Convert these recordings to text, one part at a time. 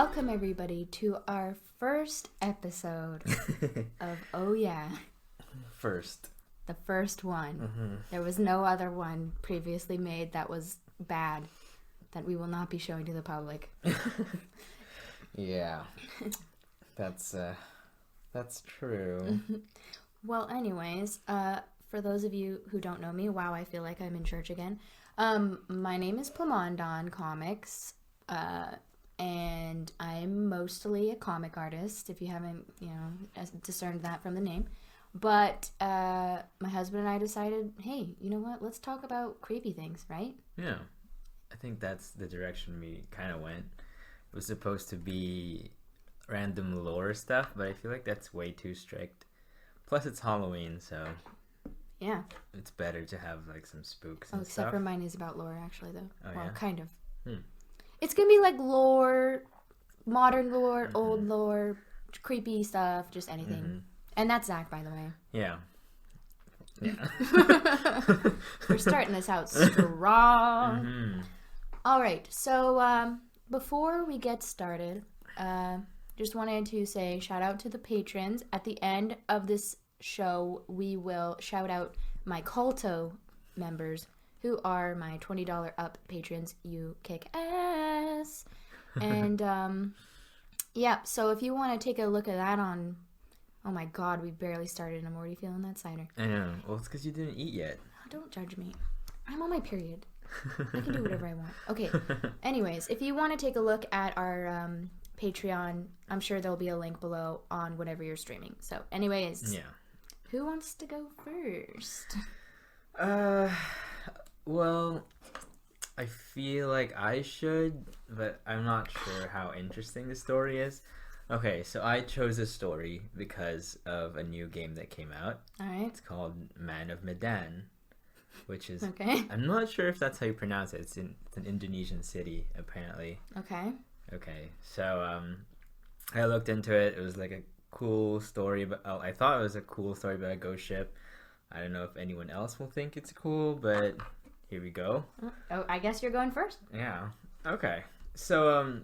Welcome everybody to our first episode of Oh Yeah. The first one. Mm-hmm. There was no other one previously made that was bad that we will not be showing to the public. Yeah. That's true. Well, anyways, for those of you who don't know me, wow, I feel like I'm in church again. My name is Plamondon Comics, and I'm mostly a comic artist, if you haven't, discerned that from the name. But my husband and I decided, hey, you know what? Let's talk about creepy things, right? Yeah. I think that's the direction we kind of went. It was supposed to be random lore stuff, but I feel like that's way too strict. Plus, it's Halloween, so yeah, it's better to have like some spooks and except stuff. for mine is about lore, actually, though. Oh, well, yeah? kind of. Hmm. It's gonna be like lore, modern lore, old lore, creepy stuff, just anything. Mm-hmm. And that's Zach, by the way. Yeah. We're starting this out strong. Mm-hmm. All right, so before we get started, just wanted to say shout out to the patrons. At the end of this show, we will shout out my Culto members, who are my $20 up patrons. You kick ass. And yeah, so if you want to take a look at that on, oh my god, we barely started and I'm already feeling that cider. I know. Well, it's because you didn't eat yet. Oh, don't judge me. I'm on my period. I can do whatever I want. Okay. Anyways, if you want to take a look at our Patreon, I'm sure there'll be a link below on whatever you're streaming. So, anyways, Yeah. Who wants to go first? Well, I feel like I should, but I'm not sure how interesting the story is. Okay, so I chose a story because of a new game that came out. All right. It's called Man of Medan, which is... Okay. I'm not sure if that's how you pronounce it. It's an Indonesian city, apparently. Okay. Okay, so I looked into it. It was like a cool story, but I thought it was a cool story about a ghost ship. I don't know if anyone else will think it's cool, but here we go. Oh, I guess you're going first. Yeah. Okay. So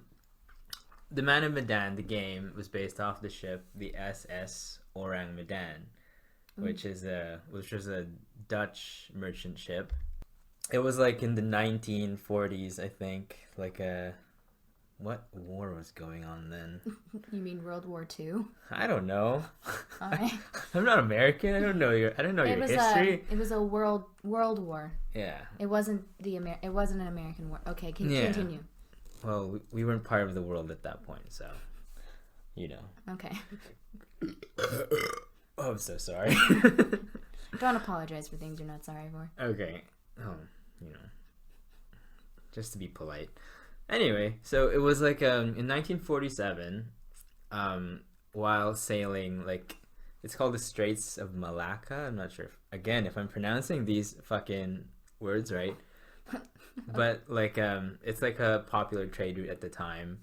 the Man of Medan, the game, was based off the ship, the SS Orang Medan, which was a Dutch merchant ship. It was like in the 1940s, I think. Like what war was going on then? You mean World War II? I don't know. All right. I'm not American. I don't know your history. It was a world war. Yeah. It wasn't It wasn't an American war. Okay, Yeah. continue. Well, we weren't part of the world at that point, so you know. Okay. Oh, I'm so sorry. Don't apologize for things you're not sorry for. Okay. Just to be polite. Anyway, so it was like in 1947, while sailing, like, it's called the Straits of Malacca. I'm not sure if I'm pronouncing these fucking words right. But like it's like a popular trade route at the time.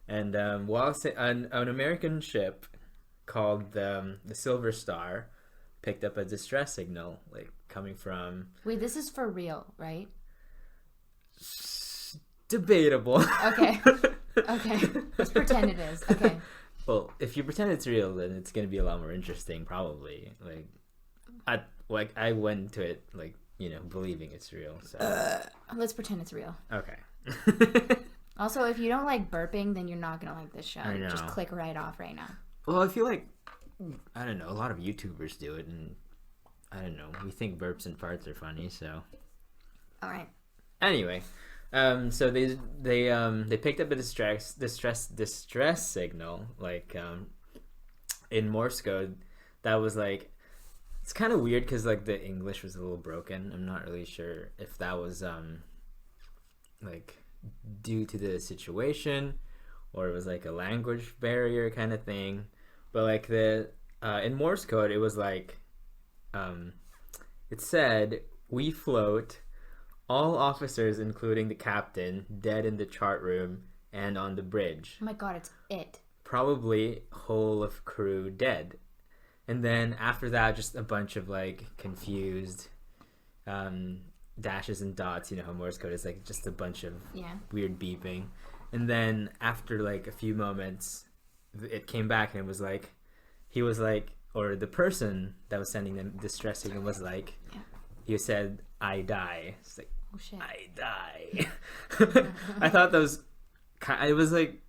And while an American ship called the Silver Star picked up a distress signal, like coming from... Wait, this is for real, right? Debatable. Okay. Let's pretend it is. Okay. Well, if you pretend it's real, then it's gonna be a lot more interesting, probably. I went to it believing it's real. So Let's pretend it's real. okay. Also, if you don't like burping, then you're not gonna like this show. I know. Just click right off right now. Well, I feel like I don't know. A lot of YouTubers do it, and I don't know. We think burps and farts are funny, so. All right. Anyway. So they picked up a distress signal, like in Morse code. That was like, it's kind of weird because like the English was a little broken. I'm not really sure if that was like due to the situation or it was like a language barrier kind of thing. But like in Morse code, it was like it said, "We float. All officers, including the captain, dead in the chart room and on the bridge. Oh my god, it's it. Probably whole of crew dead." And then after that, just a bunch of like confused dashes and dots. You know how Morse code is like just a bunch of weird beeping. And then after like a few moments, it came back and it was like, he was like, or the person that was sending them distress signal was like, he said, "I die." It's like, Oh shit. I die. I thought that was, it was like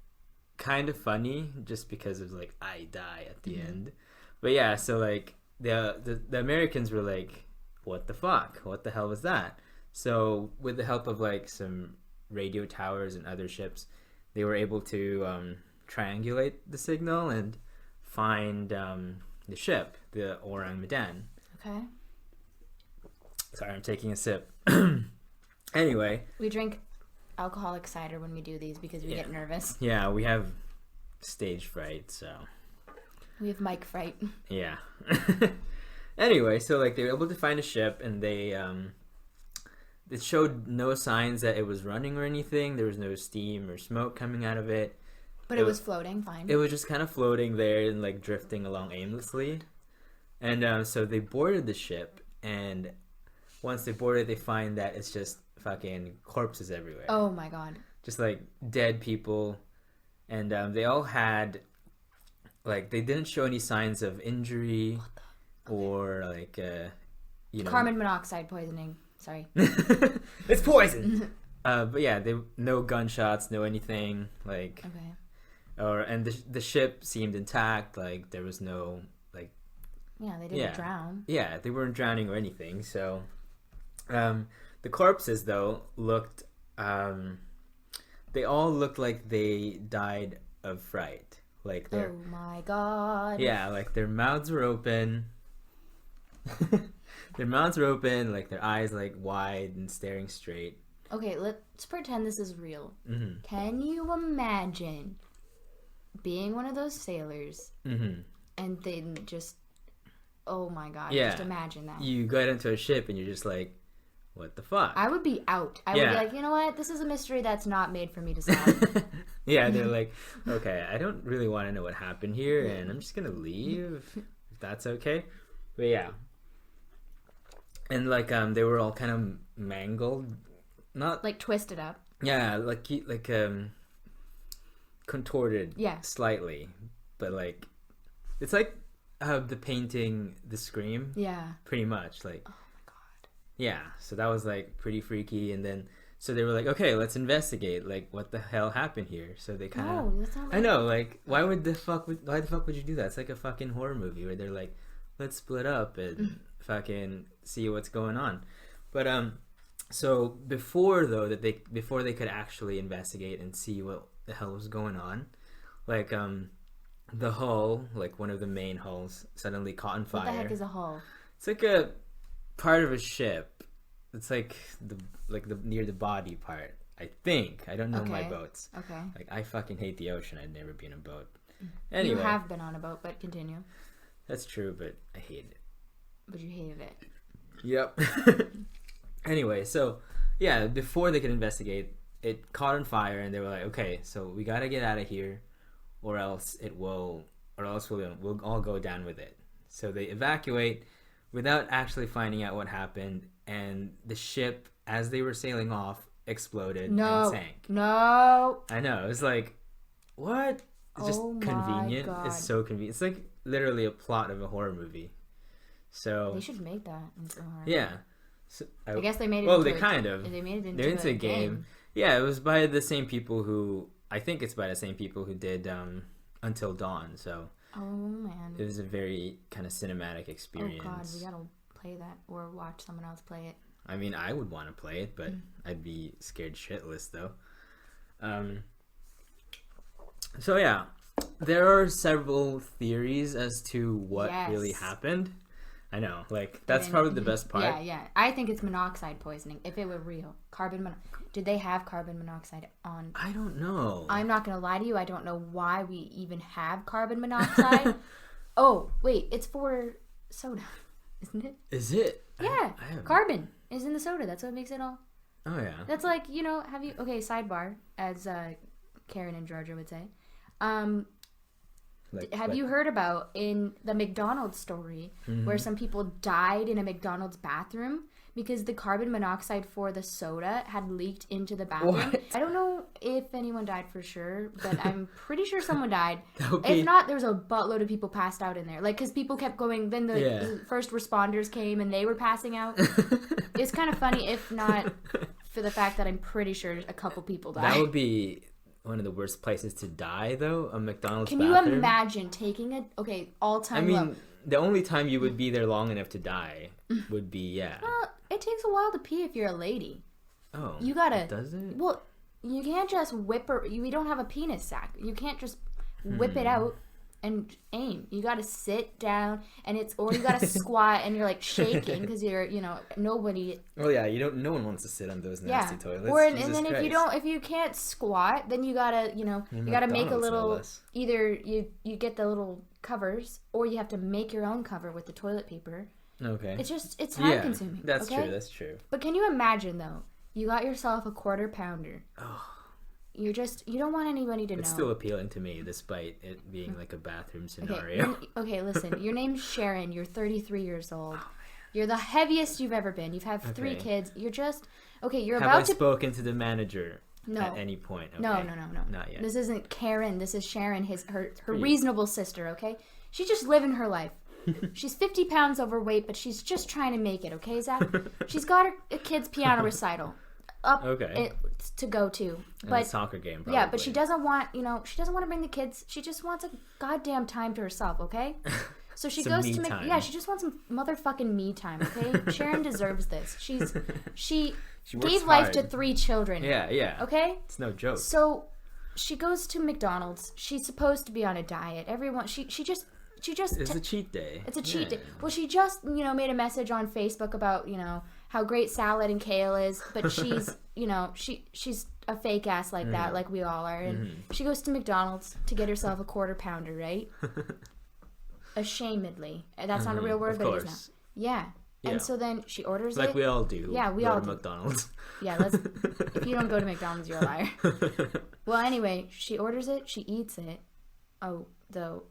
kind of funny just because it was like, I die at the end. But yeah, so like the Americans were like, what the fuck? What the hell was that? So with the help of like some radio towers and other ships, they were able to triangulate the signal and find the ship, the Orang Medan. Okay. Sorry, I'm taking a sip. Anyway. We drink alcoholic cider when we do these because we get nervous. Yeah, we have stage fright, so. We have mic fright. Yeah. Anyway, so like they were able to find a ship, and they it showed no signs that it was running or anything. There was no steam or smoke coming out of it. But it was floating fine. It was just kind of floating there and like drifting along aimlessly. And so they boarded the ship, and once they boarded, they find that it's just fucking corpses everywhere. Oh my god. Just like dead people. And they all had, like, they didn't show any signs of injury or like, you know. Carbon monoxide poisoning. Sorry. It's poison! But yeah, no gunshots, no anything. Like, okay. And the ship seemed intact. Like, there was no, like. Yeah, they didn't drown. Yeah, they weren't drowning or anything. So, the corpses though looked, they all looked like they died of fright. Like oh my god. Yeah, like their mouths were open. Their mouths were open, like their eyes like wide and staring straight. Okay, let's pretend this is real. Mm-hmm. Can you imagine being one of those sailors and then just, oh my god, just imagine that. You got into a ship and you're just like, what the fuck? I would be out. I would be like, you know what? This is a mystery that's not made for me to solve. Yeah, they're like, okay, I don't really want to know what happened here, and I'm just gonna leave, if that's okay. But yeah. And like, they were all kind of mangled. Not... like twisted up. Yeah, like contorted slightly. But like, it's like the painting The Scream. Yeah. Pretty much, like... Yeah, so that was like pretty freaky, and then so they were like, okay, let's investigate, like what the hell happened here. So they kind of, that's not. I know, like why the fuck would you do that? It's like a fucking horror movie where they're like, let's split up and fucking see what's going on. But so before they could actually investigate and see what the hell was going on, like the hull, like one of the main hulls, suddenly caught on fire. What the heck is a hull? It's like a part of a ship. It's like the near the body part, I think. I don't know my boats. Okay. Like, I fucking hate the ocean. I'd never been on a boat. Anyway. You have been on a boat, but continue. That's true, but I hate it. But you hated it. Yep. Anyway, so yeah, before they could investigate, it caught on fire, and they were like, okay, so we gotta get out of here, or else we'll all go down with it. So they evacuate without actually finding out what happened, and the ship, as they were sailing off, exploded and sank. No. I know. It was like, what? It's just convenient. It's so convenient. It's like literally a plot of a horror movie. So they should make that into a horror movie. Yeah. So, I guess they made it. Well, they kind of. They made it into a game. Yeah, it was by the same people who. I think it's by the same people who did Until Dawn. So. Oh man. It was a very kind of cinematic experience. Oh god, we gotta play that or watch someone else play it. I mean, I would want to play it, but I'd be scared shitless though. So yeah, there are several theories as to what really happened. I know, like that's probably the best part. Yeah. I think it's monoxide poisoning. If it were real, did they have carbon monoxide on? I don't know. I'm not gonna lie to you. I don't know why we even have carbon monoxide. Oh wait, it's for soda, isn't it? Is it? Yeah, carbon is in the soda. That's what makes it all. Oh yeah. That's like, you know, sidebar, as Karen and Georgia would say. Like, have you heard about in the McDonald's story where some people died in a McDonald's bathroom because the carbon monoxide for the soda had leaked into the bathroom? What? I don't know if anyone died for sure, but I'm pretty sure someone died. Okay. If not, there was a buttload of people passed out in there. Like, because people kept going, then the first responders came and they were passing out. It's kind of funny, if not for the fact that I'm pretty sure a couple people died. That would be one of the worst places to die, though, a McDonald's Can bathroom. you imagine taking all-time low? The only time you would be there long enough to die would be, Well, it takes a while to pee if you're a lady. Oh. You gotta... Does it? Well, you can't just whip her... You don't have a penis sack. You can't just whip it out and aim. You gotta sit down or you gotta squat and you're like shaking because you're, nobody... Well, yeah, no one wants to sit on those nasty toilets. And then if you can't squat, then you gotta, you gotta make a little... Either you get the little covers or you have to make your own cover with the toilet paper. Okay. It's time consuming. That's true. But can you imagine though? You got yourself a quarter pounder. Oh. You don't want anybody to know. It's still appealing to me, despite it being like a bathroom scenario. Okay, listen. Your name's Sharon. You're 33 years old. Oh, you're the heaviest you've ever been. You've had 3 kids. You're just You're Have about I to spoken to the manager No. at any point? Okay. No. Not yet. This isn't Karen. This is Sharon, her reasonable sister. Okay, she's just living her life. She's 50 pounds overweight, but she's just trying to make it. Okay, Zach. She's got her kid's piano recital to go to, but and a soccer game. Probably. Yeah, but she doesn't want to bring the kids. She just wants a goddamn time to herself. Okay. So she goes to she just wants some motherfucking me time. Okay, Sharon deserves this. She gave life to 3 children. Yeah. Okay? It's no joke. So she goes to McDonald's. She's supposed to be on a diet. Everyone she just It's a cheat day. It's a cheat day. Well, she just, made a message on Facebook about, how great salad and kale is, but she's, she's a fake ass like that, like we all are. And she goes to McDonald's to get herself a quarter pounder, right? Ashamedly. That's not a real word, but it is now. Yeah. And so then she orders like we all do. Yeah, we all do. McDonald's. Yeah, if you don't go to McDonald's, you're a liar. Well, anyway, she orders it. She eats it. Oh, though,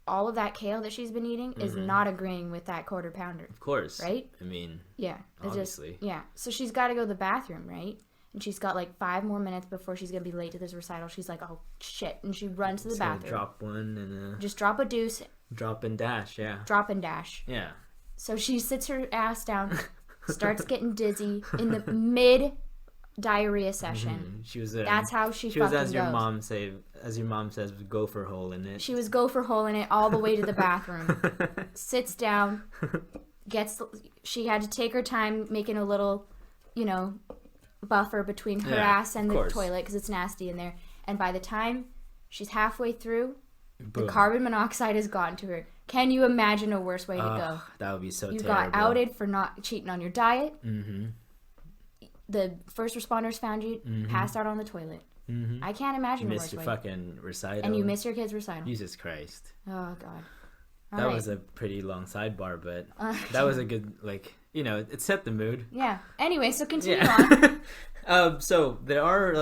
all of that kale that she's been eating is not agreeing with that quarter pounder. Of course. Right? I mean, yeah. obviously. So she's got to go to the bathroom, right? And she's got like 5 more minutes before she's going to be late to this recital. She's like, oh, shit. And she runs to the bathroom. Drop one and just drop a deuce. Drop and dash, yeah. Drop and dash. Yeah. So she sits her ass down, starts getting dizzy in the mid diarrhea session. She was. That's how she fucking was goes. As your mom says, go for a hole in it. She was go for hole in it all the way to the bathroom. Sits down, she had to take her time making a little, buffer between her ass and the toilet because it's nasty in there. And by the time she's halfway through, the carbon monoxide has gotten to her. Can you imagine a worse way to go? That would be so terrible. You got outed for not cheating on your diet. Mm-hmm. The first responders found you passed out on the toilet. Mm-hmm. I can't imagine a worse way. You missed your fucking recital. And you missed your kid's recital. Jesus Christ. Oh, God. That was a pretty long sidebar, but that was a good, it set the mood. Yeah. Anyway, so continue on. So there are,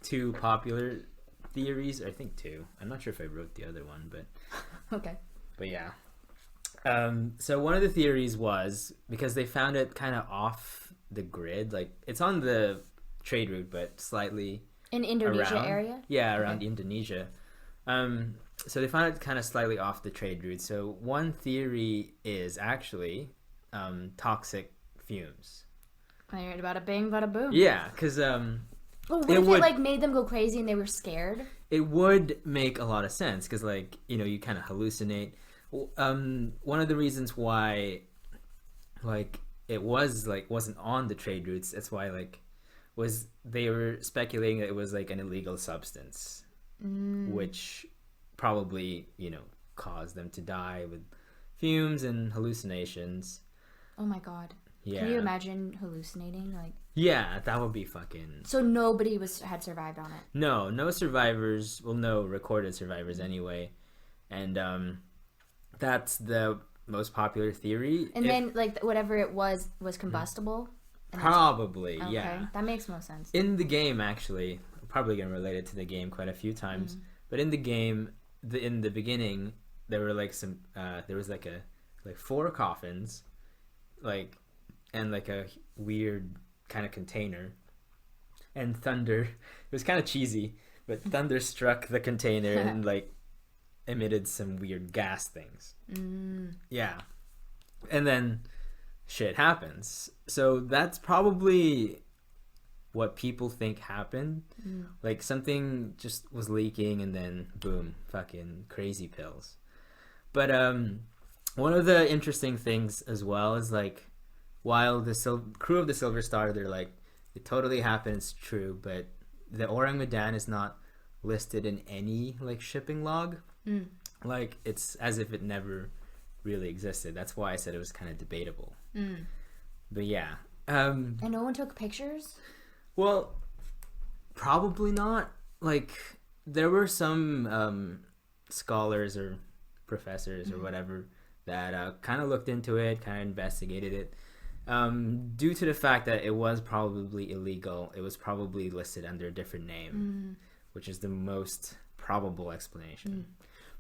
2 popular theories. I think 2. I'm not sure if I wrote the other one, but... Okay. But yeah. So one of the theories was, because they found it kind of off the grid, it's on the trade route, but slightly... In Indonesia area? Yeah, around Indonesia. So they found it kind of slightly off the trade route. So one theory is actually toxic fumes. I heard about a bing, bada boom. Yeah, because... Well, what if it made them go crazy and they were scared? It would make a lot of sense because, you kind of hallucinate. One of the reasons why, it wasn't on the trade routes. That's why, was they were speculating that it was an illegal substance, which probably caused them to die with fumes and hallucinations. Oh my God. Yeah. Can you imagine hallucinating? Yeah, that would be fucking... So nobody had survived on it? No survivors. Well, no recorded survivors anyway. And that's the most popular theory. And then, whatever it was combustible? Probably, okay. Yeah. That makes more sense. In the game, actually, I'm probably going to relate it to the game quite a few times. But in the game, in the beginning there were like some there was like 4 coffins, like, and like a weird kind of container, and thunder. It was kind of cheesy, but thunder struck the container and like emitted some weird gas things. Yeah, and then shit happens. So that's probably what people think happened. Like something just was leaking, and then boom, fucking crazy pills. But one of the interesting things as well is like, while the crew of the Silver Star, they're like, it totally happened, it's true, but the Orang Medan is not listed in any like shipping log. Like it's as if it never really existed. That's why I said it was kind of debatable. But yeah. And no one took pictures? Well, probably not. Like, there were some scholars or professors or whatever that kind of looked into it, kind of investigated it. Due to the fact that it was probably illegal, it was probably listed under a different name, which is the most probable explanation.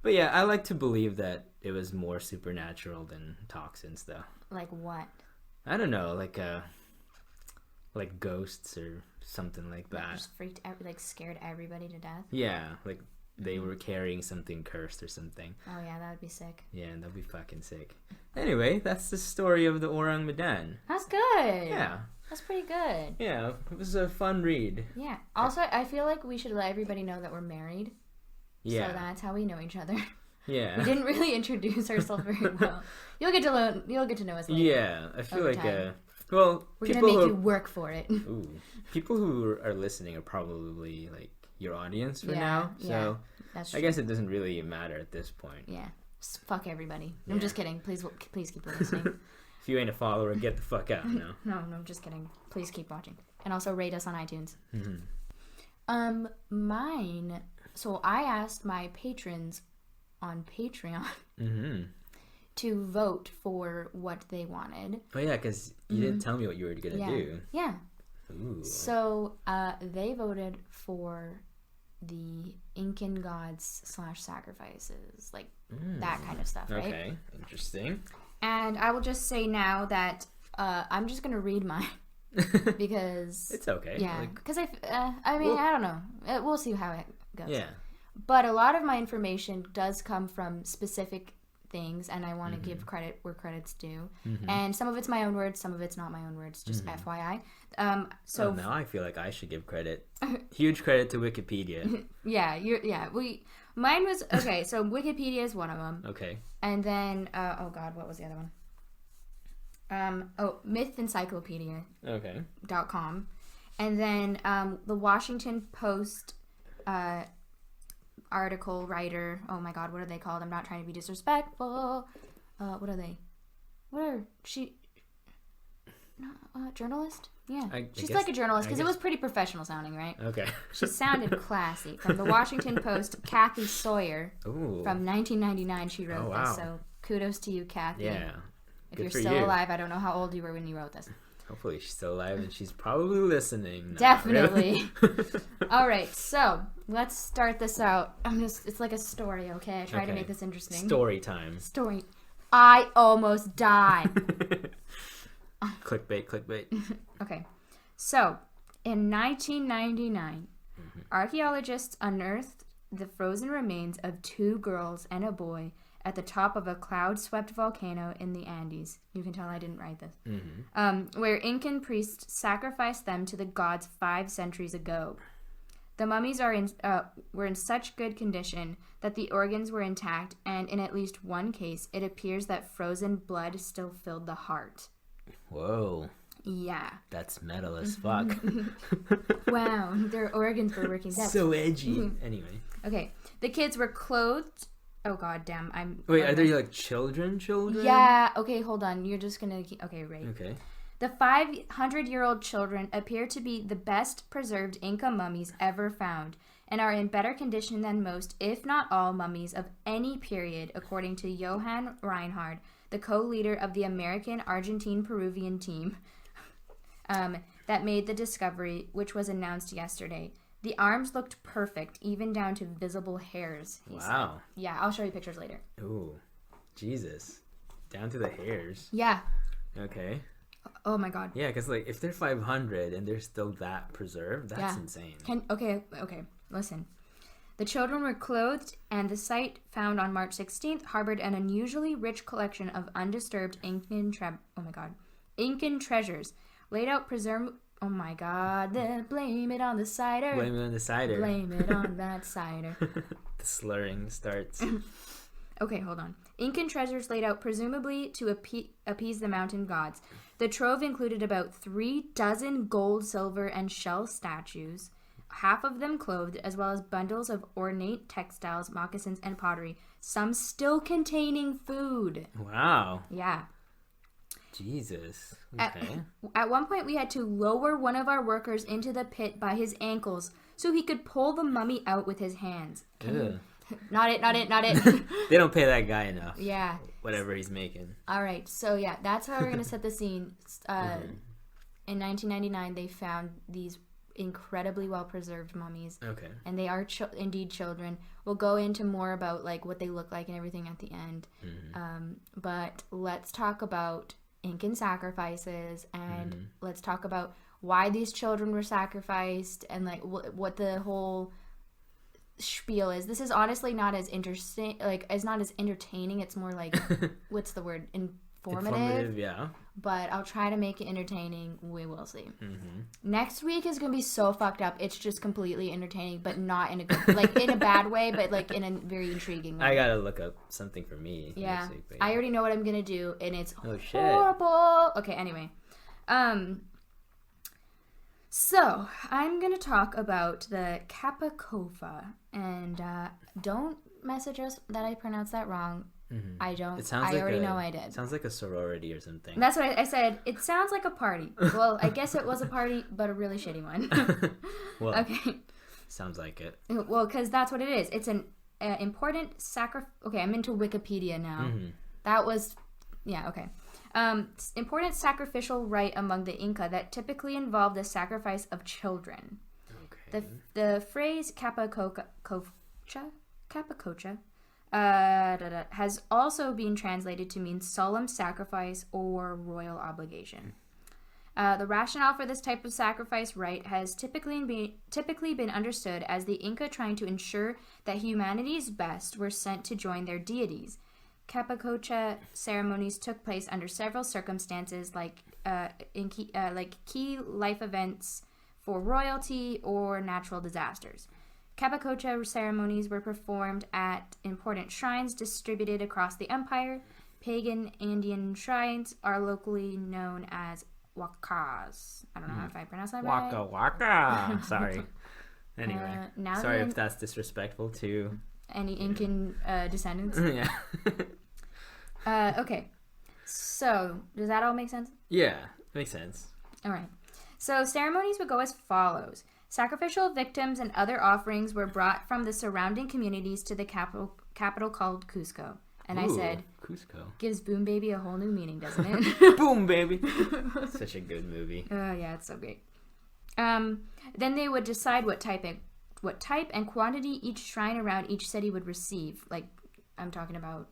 But yeah, I like to believe that it was more supernatural than toxins, though. Like what? I don't know, like ghosts or something like that. Just scared everybody to death? Yeah, like they were carrying something cursed or something. Oh yeah, that would be sick. Yeah, that'd be fucking sick. Anyway, that's the story of the Orang Medan. That's good. Yeah. That's pretty good. Yeah, it was a fun read. Yeah. Also, I feel like we should let everybody know that we're married. Yeah. So that's how we know each other. Yeah. We didn't really introduce ourselves very well. You'll get to know us later. Yeah, I feel like we're gonna make you work for it. Ooh, people who are listening are probably like your audience for now. So that's true. I guess it doesn't really matter at this point. Yeah. Fuck everybody. Yeah. I'm just kidding. Please keep listening. If you ain't a follower, get the fuck out. No. No, I'm just kidding. Please keep watching. And also rate us on iTunes. Mine. So I asked my patrons on Patreon to vote for what they wanted. Oh yeah, because you didn't tell me what you were gonna do. Yeah. Ooh. So they voted for the Incan gods / sacrifices, like that kind of stuff, right? Okay, interesting. And I will just say now that I'm just gonna read mine because it's okay. Yeah, because I don't know. We'll see how it goes. Yeah. But a lot of my information does come from specific things, and I want to give credit where credit's due. And some of it's my own words, some of it's not my own words, just FYI. So now I feel like I should give credit. Huge credit to Wikipedia. Mine was okay. So Wikipedia is one of them. Okay. And then what was the other one? mythencyclopedia. Okay. .com. And then the Washington Post article writer. Oh my god, what are they called? I'm not trying to be disrespectful. What are they? What are she? Journalist? Yeah, she's like a journalist because it was pretty professional sounding, right? Okay. She sounded classy. From the Washington Post, Kathy Sawyer. Ooh. From 1999, she wrote this. So kudos to you, Kathy. Yeah. If you're still alive, I don't know how old you were when you wrote this. Hopefully she's still alive and she's probably listening. Definitely. All right, so let's start this out. It's like a story, okay? I try to make this interesting. Story time. I almost died. Clickbait. Okay. So, in 1999, archaeologists unearthed the frozen remains of 2 girls and a boy at the top of a cloud-swept volcano in the Andes. You can tell I didn't write this. Where Incan priests sacrificed them to the gods 5 centuries ago. The mummies were in such good condition that the organs were intact, and in at least one case, it appears that frozen blood still filled the heart. Whoa. Yeah. That's metal as fuck. Wow, their organs were working. That's so edgy. Anyway. Okay. The kids were clothed. Oh god damn, Wait, are they like children? Yeah, okay, hold on. You're just gonna okay, right. Okay. The 500-year-old children appear to be the best preserved Inca mummies ever found and are in better condition than most, if not all, mummies of any period, according to Johann Reinhard, the co-leader of the American-Argentine-Peruvian team that made the discovery, which was announced yesterday. The arms looked perfect, even down to visible hairs, he said. Yeah, I'll show you pictures later. Ooh, Jesus. Down to the hairs. Yeah. Okay. Oh my god. Yeah, because like if they're 500 and they're still that preserved, that's insane. Okay, listen. The children were clothed, and the site, found on March 16th, harbored an unusually rich collection of undisturbed Incan treasures, laid out oh my god, blame it on the cider. Blame it on the cider. Blame it on that cider. The slurring starts. Okay, hold on. Incan treasures laid out presumably to appease the mountain gods. The trove included about 36 gold, silver, and shell statues, half of them clothed, as well as bundles of ornate textiles, moccasins, and pottery, some still containing food. Wow. Yeah. Jesus. Okay. At one point, we had to lower one of our workers into the pit by his ankles so he could pull the mummy out with his hands. Not it. They don't pay that guy enough. Yeah. Whatever he's making. All right. So, yeah, that's how we're going to set the scene. In 1999, they found these incredibly well-preserved mummies. Okay. And they are indeed children. We'll go into more about, like, what they look like and everything at the end. But let's talk about Incan sacrifices, and let's talk about why these children were sacrificed, and like what the whole spiel is. This is honestly not as interesting, like it's not as entertaining. It's more like what's the word? Informative. Yeah. But I'll try to make it entertaining. We will see. Next week is gonna be so fucked up. It's just completely entertaining, but not in a good, like in a bad way, but like in a very intriguing way. I gotta look up something for me. Yeah. Next week, I already know what I'm gonna do, and it's shit. horrible. Okay. Anyway, so I'm gonna talk about the Capacofa, and don't message us that I pronounced that wrong. I don't. I already know I did. It sounds like a sorority or something. That's what I said. It sounds like a party. Well, I guess it was a party, but a really shitty one. Well, okay. Sounds like it. Well, because that's what it is. It's an important sacrifice. Okay, I'm into Wikipedia now. That was, yeah, okay. Important sacrificial rite among the Inca that typically involved the sacrifice of children. Okay. The phrase capacocha has also been translated to mean solemn sacrifice or royal obligation. The rationale for this type of sacrifice rite has typically been understood as the Inca trying to ensure that humanity's best were sent to join their deities. Capacocha ceremonies took place under several circumstances, like key life events for royalty or natural disasters. Capacocha ceremonies were performed at important shrines distributed across the empire. Pagan Andean shrines are locally known as wakas. I don't know if I pronounced that right. Waka. Sorry. Anyway, sorry if that's disrespectful to any Incan descendants. Yeah. Okay. So, does that all make sense? Yeah, makes sense. All right. So, ceremonies would go as follows. Sacrificial victims and other offerings were brought from the surrounding communities to the capital called Cusco. And I said, Cusco gives Boom Baby a whole new meaning, doesn't it? Boom Baby. Such a good movie. Oh, yeah, it's so great. Then they would decide what type and quantity each shrine around each city would receive. Like, I'm talking about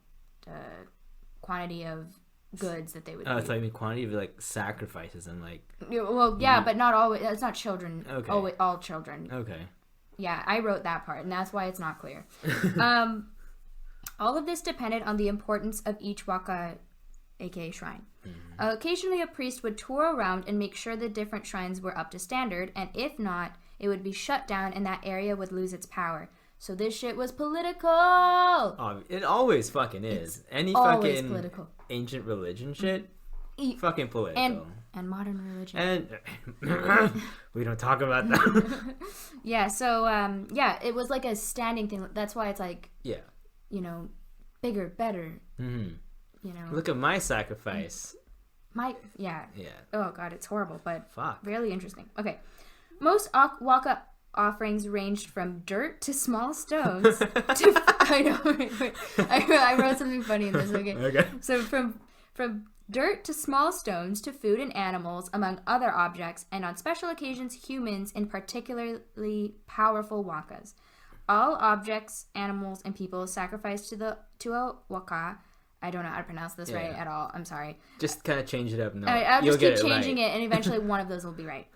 quantity of goods that they would. Oh, it's like the quantity of like sacrifices and like. Well, yeah, but not always. It's not children. Okay. All children. Okay. Yeah, I wrote that part, and that's why it's not clear. All of this depended on the importance of each waka, aka shrine. Occasionally, a priest would tour around and make sure the different shrines were up to standard, and if not, it would be shut down, and that area would lose its power. So this shit was political. Oh, it always fucking is. Any fucking political. Ancient religion shit, fucking political. And modern religion. And we don't talk about that. Yeah. So it was like a standing thing. That's why it's like bigger, better. Look at my sacrifice. Yeah. Oh god, it's horrible, but fuck, really interesting. Okay, most waka offerings ranged from dirt to small stones. I know. Wait. I wrote something funny in this. Okay. So from dirt to small stones to food and animals, among other objects, and on special occasions, humans in particularly powerful wakas. All objects, animals, and people sacrificed to a waka. I don't know how to pronounce this right at all. I'm sorry. Just kind of change it up. No, I'll just keep changing right. it, and eventually one of those will be right.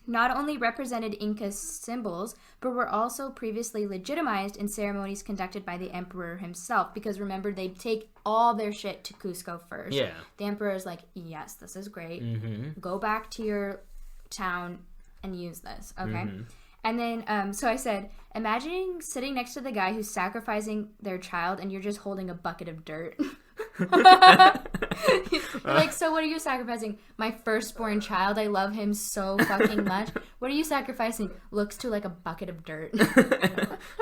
Not only represented Inca symbols, but were also previously legitimized in ceremonies conducted by the emperor himself. Because remember, they take all their shit to Cusco first. Yeah. The emperor is like, yes, this is great. Mm-hmm. Go back to your town and use this, okay? Mm-hmm. And then, so I said, imagining sitting next to the guy who's sacrificing their child and you're just holding a bucket of dirt. Like, so what are you sacrificing? My firstborn child. I love him so fucking much. What are you sacrificing? Looks to like a bucket of dirt.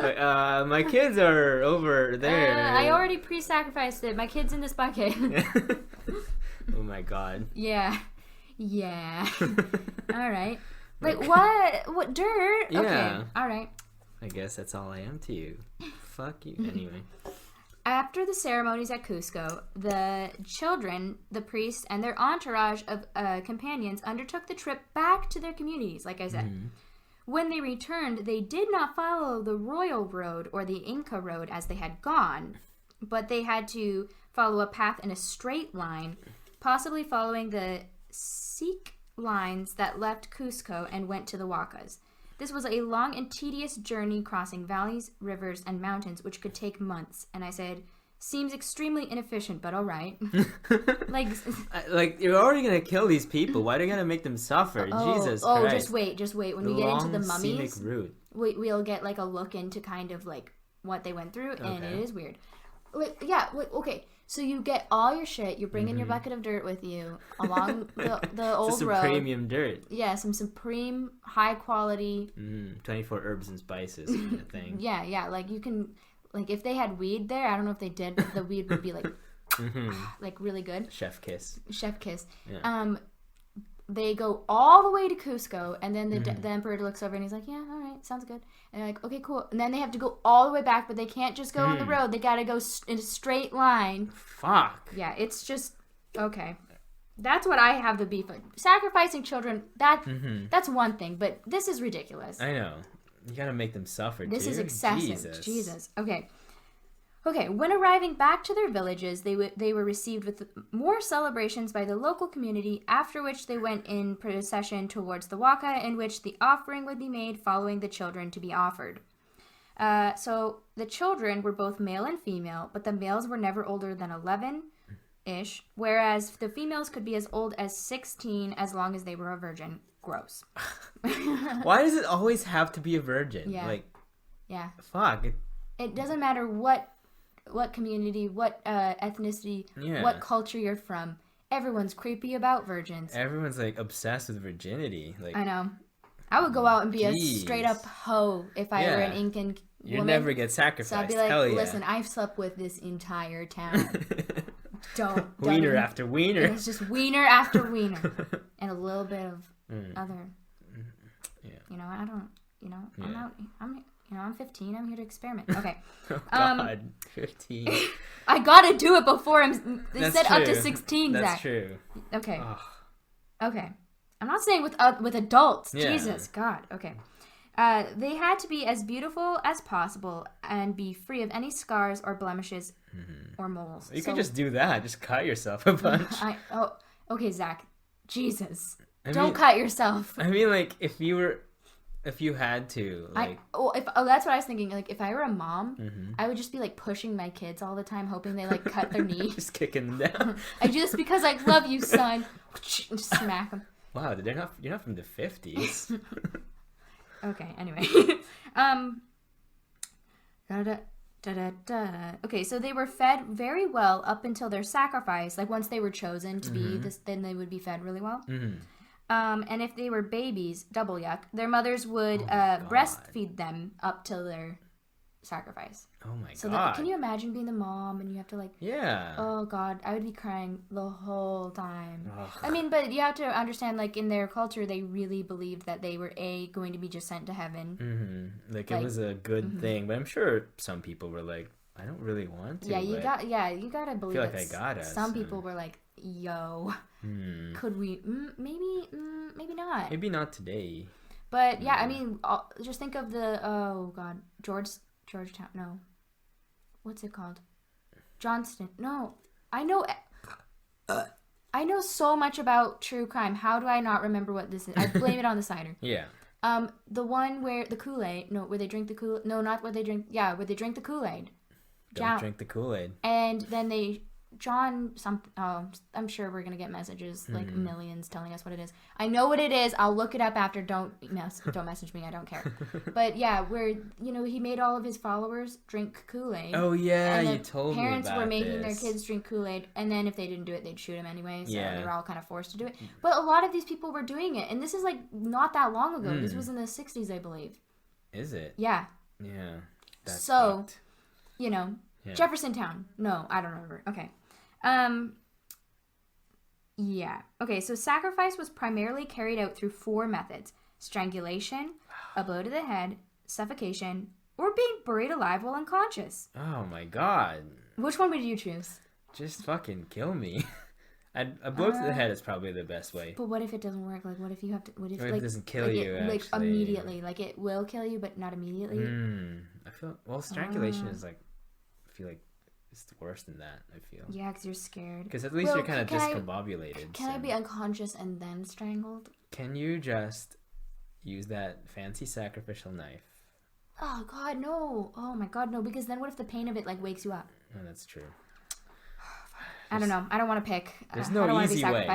My kids are over there. I already pre-sacrificed it. My kid's in this bucket. Oh my god. Yeah. All right. Like, what dirt? Yeah. Okay. All right. I guess that's all I am to you. Fuck you. Anyway. After the ceremonies at Cusco, the children, the priests, and their entourage of companions undertook the trip back to their communities, like I said. Mm-hmm. When they returned, they did not follow the royal road or the Inca road as they had gone, but they had to follow a path in a straight line, possibly following the Sikh lines that left Cusco and went to the Huacas. This was a long and tedious journey crossing valleys, rivers, and mountains, which could take months. And I said, seems extremely inefficient, but all right. like you're already gonna kill these people. Why are you gonna make them suffer? Jesus Christ. Oh, just wait. When we get into the mummies, scenic route. We'll get like a look into kind of like what they went through, and it is weird. Okay. So you get all your shit. You're bringing your bucket of dirt with you along the old some road. Some premium dirt. Yeah, some supreme high quality. 24 herbs and spices kind of thing. Yeah. Like you can, like if they had weed there, I don't know if they did, but the weed would be like, like really good. Chef kiss. Yeah. They go all the way to Cusco, and then the emperor looks over and he's like, yeah, all right, sounds good. And they're like, okay, cool. And then they have to go all the way back, but they can't just go on the road. They got to go in a straight line. Fuck. Yeah, it's just, okay. That's what I have the beef with. Sacrificing children, that's one thing, but this is ridiculous. I know. You got to make them suffer, This is excessive. Jesus. Okay, when arriving back to their villages, they were received with more celebrations by the local community, after which they went in procession towards the Waka, in which the offering would be made following the children to be offered. So the children were both male and female, but the males were never older than 11-ish, whereas the females could be as old as 16 as long as they were a virgin. Gross. Why does it always have to be a virgin? Yeah. Fuck. It doesn't matter what community, what ethnicity, what culture you're from. Everyone's creepy about virgins. Everyone's like obsessed with virginity. Like, I know. I would go out and be a straight up hoe if I were an Incan woman. You never get sacrificed. So I'd be like, listen, I've slept with this entire town. don't wiener even, after wiener. It's just wiener after wiener, and a little bit of other. Yeah. You know, I don't. You know, I'm 15. I'm here to experiment. Okay. Oh, God, 15. I gotta do it before they That's said true. up to 16, Zach. That's true. Okay. Ugh. Okay. I'm not saying with adults. Yeah. Jesus, God. Okay. They had to be as beautiful as possible and be free of any scars or blemishes or moles. You could just do that. Just cut yourself a bunch. Okay, Zach. Jesus. Don't cut yourself. I mean, like, if you had to, like... that's what I was thinking. Like, if I were a mom, I would just be, like, pushing my kids all the time, hoping they, like, cut their knee. Just kicking them down. Just because I love you, son. Just smack them. Wow, you're not from the 50s. Okay, anyway. Okay, so they were fed very well up until their sacrifice. Like, once they were chosen to be this, then they would be fed really well. And if they were babies, double yuck, their mothers would breastfeed them up till their sacrifice. Oh my God. So can you imagine being the mom and you have to like... Yeah. Oh God, I would be crying the whole time. Ugh. I mean, but you have to understand, like, in their culture, they really believed that they were going to be just sent to heaven. Like, it was a good thing. But I'm sure some people were like, I don't really want to. Yeah, you gotta believe. I feel like I gotta. Some people were like, "Yo, could we? Maybe not. Maybe not today." But yeah, I mean, just think of Georgetown. No, what's it called? Johnston. No, I know. I know so much about true crime. How do I not remember what this is? I blame it on the cider. Yeah. The one where the Kool-Aid. No, where they drink the Kool. No, not where they drink. Yeah, where they drink the Kool-Aid. Don't drink the Kool-Aid. And then I'm sure we're gonna get messages like millions telling us what it is. I know what it is. I'll look it up after. Don't message me. I don't care. But yeah, where he made all of his followers drink Kool-Aid. Oh yeah, you told me about Parents were making their kids drink Kool-Aid, and then if they didn't do it, they'd shoot them anyway. So they were all kind of forced to do it. But a lot of these people were doing it, and this is like not that long ago. This was in the 60s, I believe. Is it? Yeah. Yeah. That's so, fucked. Yeah. Jeffersontown. No, I don't remember. Okay. Yeah. Okay, so sacrifice was primarily carried out through 4 methods: strangulation, a blow to the head, suffocation, or being buried alive while unconscious. Oh my god. Which one would you choose? Just fucking kill me. A blow to the head is probably the best way. But what if it doesn't work? Like, what if you have to... What if it doesn't kill you, like immediately? Like, it will kill you, but not immediately? I feel... Well, strangulation is like... I feel like it's worse than that, I feel. Yeah, because you're scared. Because at least you're kind of discombobulated. Can I be unconscious and then strangled? Can you just use that fancy sacrificial knife? Oh, God, no. Oh, my God, no. Because then what if the pain of it, like, wakes you up? Oh, that's true. I don't know. I don't want to pick. There's no easy way.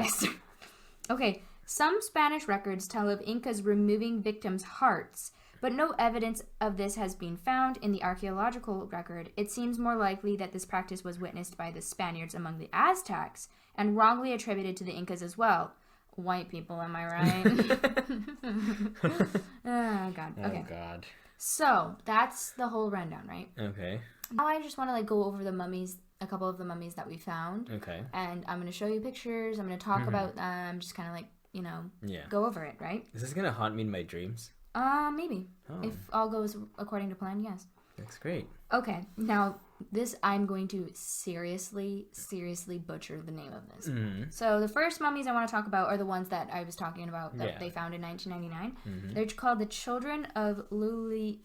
Okay. Some Spanish records tell of Incas removing victims' hearts, but no evidence of this has been found in the archaeological record. It seems more likely that this practice was witnessed by the Spaniards among the Aztecs and wrongly attributed to the Incas as well. White people, am I right? Oh, God. Okay. Oh, God. So, that's the whole rundown, right? Okay. Now I just want to, go over the mummies, a couple of the mummies that we found. Okay. And I'm going to show you pictures. I'm going to talk about them, just kind of go over it, right? Is this going to haunt me in my dreams? Maybe. Oh. If all goes according to plan, yes. That's great. Okay. Now, I'm going to seriously butcher the name of this. Mm-hmm. So, the first mummies I want to talk about are the ones that I was talking about that they found in 1999. Mm-hmm. They're called the Children of Lulilako.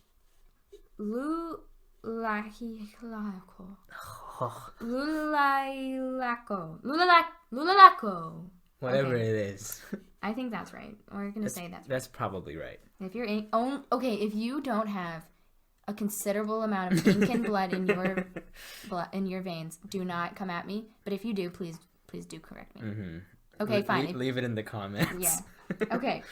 Whatever it is. I think that's right. We're going to say that's right. That's probably right. If you're if you don't have a considerable amount of Incan blood in your veins, do not come at me. But if you do, please do correct me. Mm-hmm. Okay, fine. Leave it in the comments. Yeah. Okay.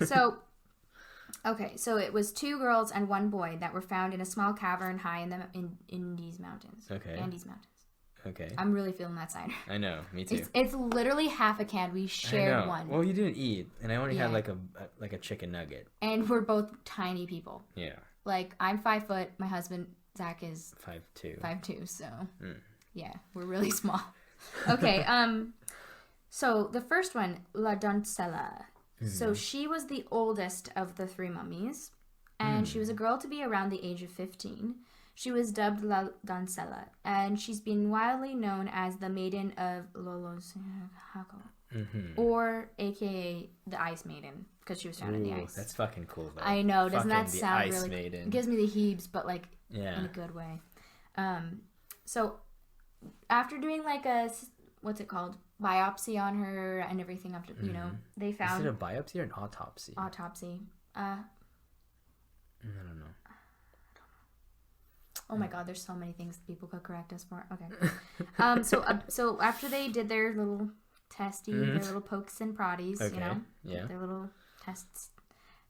So it was 2 girls and 1 boy that were found in a small cavern high in the Andes Mountains. Okay. Andes Mountains. Okay. I'm really feeling that cider. I know, me too. It's literally half a can. We shared one. Well, you didn't eat, and I only had like a chicken nugget. And we're both tiny people. Yeah. Like, I'm 5 foot. My husband Zach is 5'2". 5'2". So yeah, we're really small. Okay. So the first one, La Doncella. Mm-hmm. So she was the oldest of the 3 mummies, and she was a girl to be around the age of 15. She was dubbed La Doncella, and she's been widely known as the Maiden of Lolosahako, or AKA the Ice Maiden, because she was found in the ice. That's fucking cool, though. I know, doesn't that fucking sound Ice really? Maiden. It gives me the heebs, but in a good way. So after doing like a what's it called, biopsy on her and everything, after they found. Is it a biopsy or an autopsy? Autopsy. I don't know. Oh my God, there's so many things people could correct us for. Okay. So after they did their little testy, their little pokes and proddies, their little tests,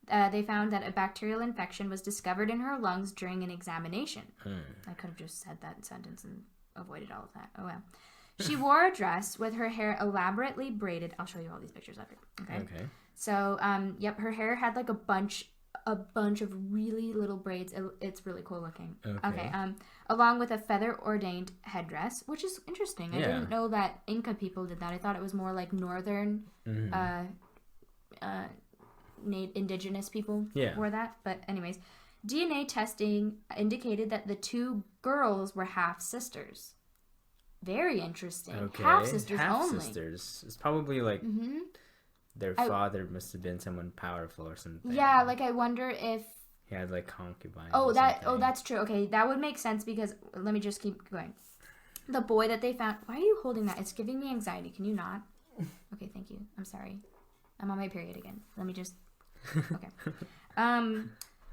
they found that a bacterial infection was discovered in her lungs during an examination. I could have just said that sentence and avoided all of that. Oh well. She wore a dress with her hair elaborately braided. I'll show you all these pictures after. Okay. So, her hair had like a bunch of really little braids. It's really cool looking. Okay. Along with a feather ordained headdress, which is interesting. I didn't know that Inca people did that. I thought it was more like northern indigenous people wore that. But anyways, DNA testing indicated that the two girls were half sisters. Very interesting. Okay. Half sisters Half only. sisters. It's probably like their father must have been someone powerful or something. Yeah, like I wonder if he had like concubines. That's true. Okay, that would make sense because let me just keep going. The boy that they found. Why are you holding that? It's giving me anxiety. Can you not? Okay, thank you. I'm sorry. I'm on my period again. Let me just. Okay.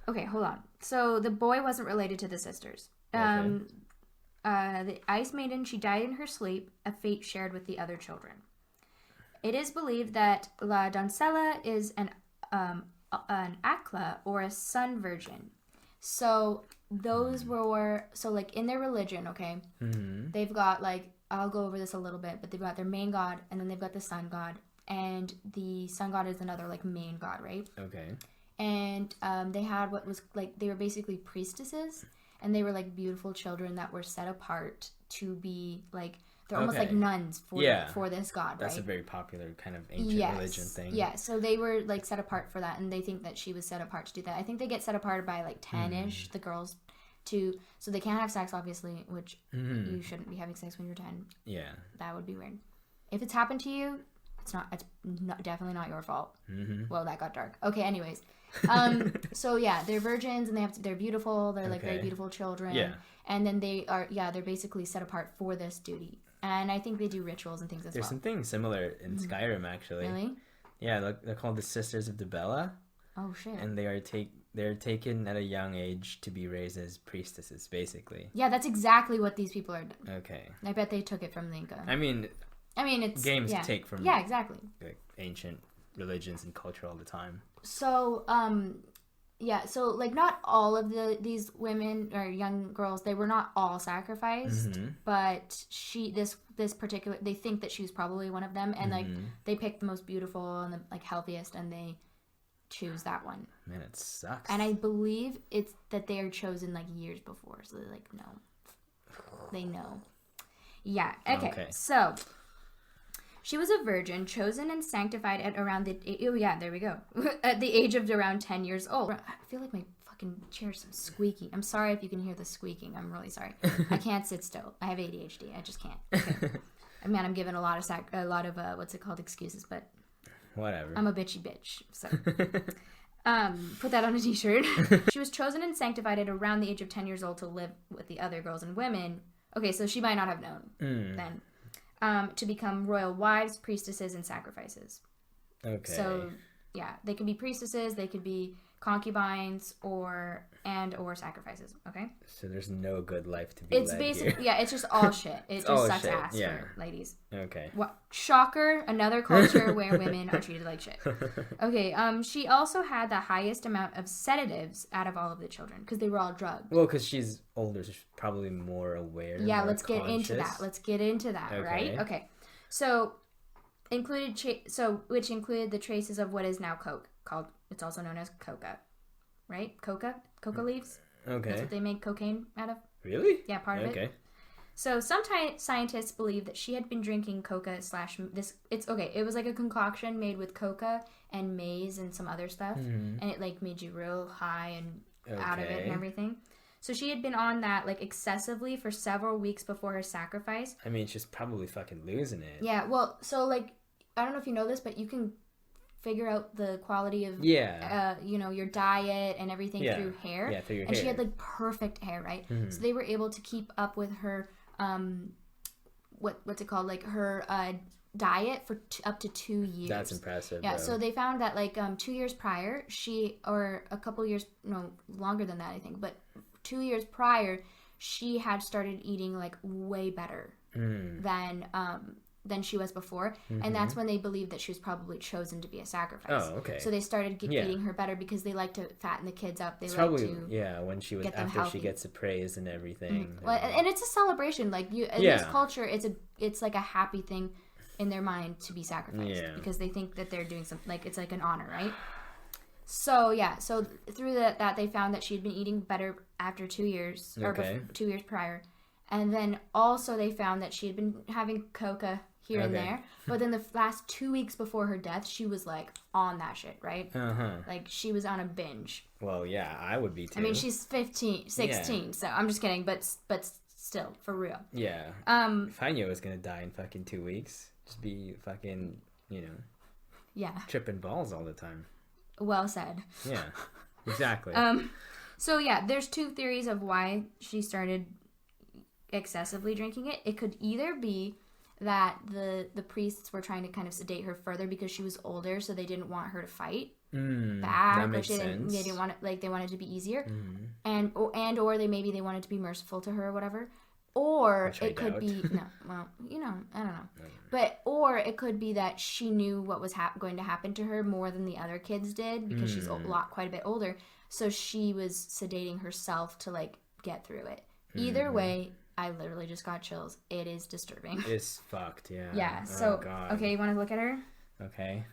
Okay, hold on. So the boy wasn't related to the sisters. The Ice Maiden, she died in her sleep, a fate shared with the other children. It is believed that La Doncella is an Akla, or a sun virgin. So those were, so like in their religion, okay, they've got like, I'll go over this a little bit, but they've got their main god, and then they've got the sun god, and the sun god is another like main god, right? Okay. And they had what was like, they were basically priestesses, and they were like beautiful children that were set apart to be like, they're almost like nuns for this god. That's right? a very popular kind of ancient religion thing. Yeah, so they were like set apart for that, and they think that she was set apart to do that. I think they get set apart by like 10-ish, the girls, so they can't have sex, obviously, which you shouldn't be having sex when you're 10. Yeah. That would be weird. If it's happened to you, it's definitely not your fault. Well, that got dark. Okay, anyways. So yeah, they're virgins, and they're beautiful. They're like very beautiful children. Yeah. And then they're basically set apart for this duty. And I think they do rituals and things as well. There's something similar in Skyrim, actually. Really? Yeah, they're called the Sisters of Dibella. Oh shit. And they're taken at a young age to be raised as priestesses, basically. Yeah, that's exactly what these people are. Okay. I bet they took it from the Inca. I mean, it's games take from exactly like ancient religions and culture all the time. So so like not all of these women or young girls, they were not all sacrificed, but this particular, they think that she was probably one of them, and like they picked the most beautiful and the like healthiest, and they choose that one. Man, it sucks. And I believe it's that they are chosen like years before, so they're like, no, they know. Yeah. Okay. So she was a virgin, chosen and sanctified at around there we go. At the age of around 10 years old. I feel like my fucking chair's squeaking. I'm sorry if you can hear the squeaking. I'm really sorry. I can't sit still. I have ADHD. I just can't. Okay. I mean, I'm giving a lot of what's it called, excuses, but whatever. I'm a bitchy bitch. So put that on a t-shirt. She was chosen and sanctified at around the age of 10 years old to live with the other girls and women. Okay, so she might not have known then. To become royal wives, priestesses, and sacrifices. Okay. So, yeah, they could be priestesses, they could be concubines, or sacrifices. Okay. So there's no good life to be led here. Yeah, it's just all shit. It just sucks ass for ladies. Okay. What? Shocker! Another culture where women are treated like shit. Okay. She also had the highest amount of sedatives out of all of the children because they were all drugged. Well, because she's older, so she's probably more aware. Yeah, let's get into that. Okay. Right? Okay. So, which included the traces of what is now coke, called. It's also known as coca, right? Coca leaves. Okay. That's what they make cocaine out of. Really? Yeah, part of it. Okay. So some scientists believe that she had been drinking coca it was like a concoction made with coca and maize and some other stuff, and it like made you real high and out of it and everything. So she had been on that like excessively for several weeks before her sacrifice. I mean, she's probably fucking losing it. Yeah. Well, so like I don't know if you know this, but you can figure out the quality of your diet and everything through hair. Yeah, through your hair. And she had like perfect hair, right? So they were able to keep up with her what's it called, like her diet for up to 2 years. That's impressive. Yeah, so they found that like 2 years prior, or a couple years, no, longer than that I think, but 2 years prior, she had started eating like way better than she was before, and that's when they believed that she was probably chosen to be a sacrifice. Oh, okay. So they started feeding her better because they like to fatten the kids up. They when she was after she gets appraised and everything. Well, and it's a celebration. Like in this culture, it's like a happy thing in their mind to be sacrificed because they think that they're doing something, like it's like an honor, right? So so through that they found that she had been eating better after 2 years 2 years prior. And then also they found that she had been having coca here and there. But then the last 2 weeks before her death, she was like on that shit, right? Like she was on a binge. Well, yeah, I would be too. I mean, she's 16, so I'm just kidding, but still, for real. Yeah. If I knew I was gonna die in fucking 2 weeks, just be fucking, yeah, tripping balls all the time. Well said. Yeah, exactly. So yeah, there's 2 theories of why she started excessively drinking it. It could either be that the priests were trying to kind of sedate her further because she was older, so they didn't want her to fight back. That makes sense. They didn't want it, like they wanted it to be easier, or they wanted to be merciful to her or whatever. Or it could be I don't know. Or it could be that she knew what was going to happen to her more than the other kids did because she's quite a bit older. So she was sedating herself to like get through it. Either way, I literally just got chills. It is disturbing. It's fucked, yeah. Yeah. So okay, you want to look at her? Okay.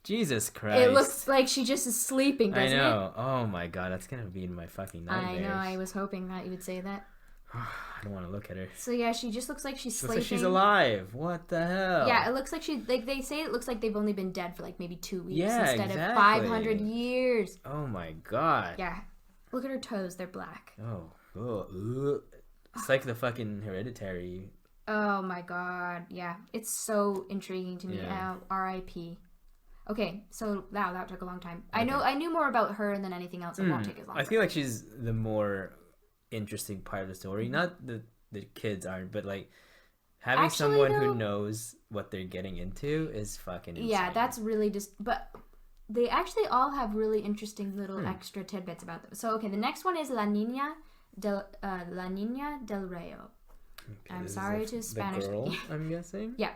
Jesus Christ. It looks like she just is sleeping, doesn't it? I know. Oh my god, that's gonna be in my fucking nightmares. I know. I was hoping that you would say that. I don't want to look at her. So yeah, she just looks like she's sleeping. Looks like she's alive. What the hell? Yeah, it looks like they say it looks like they've only been dead for like maybe 2 weeks instead exactly. of 500 years. Oh my god. Yeah. Look at her toes, they're black. Oh. It's like the fucking Hereditary. Oh my god. Yeah. It's so intriguing to me. Yeah. R.I.P. Okay, so that took a long time. Okay. I knew more about her than anything else. It won't take as long. I feel like she's the more interesting part of the story. Not the kids aren't, but like having someone who knows what they're getting into is fucking insane. Yeah, that's really but they actually all have really interesting little extra tidbits about them. So okay, the next one is La Niña del Rio. Okay, I'm sorry to Spanish. The girl, I'm guessing. Yeah,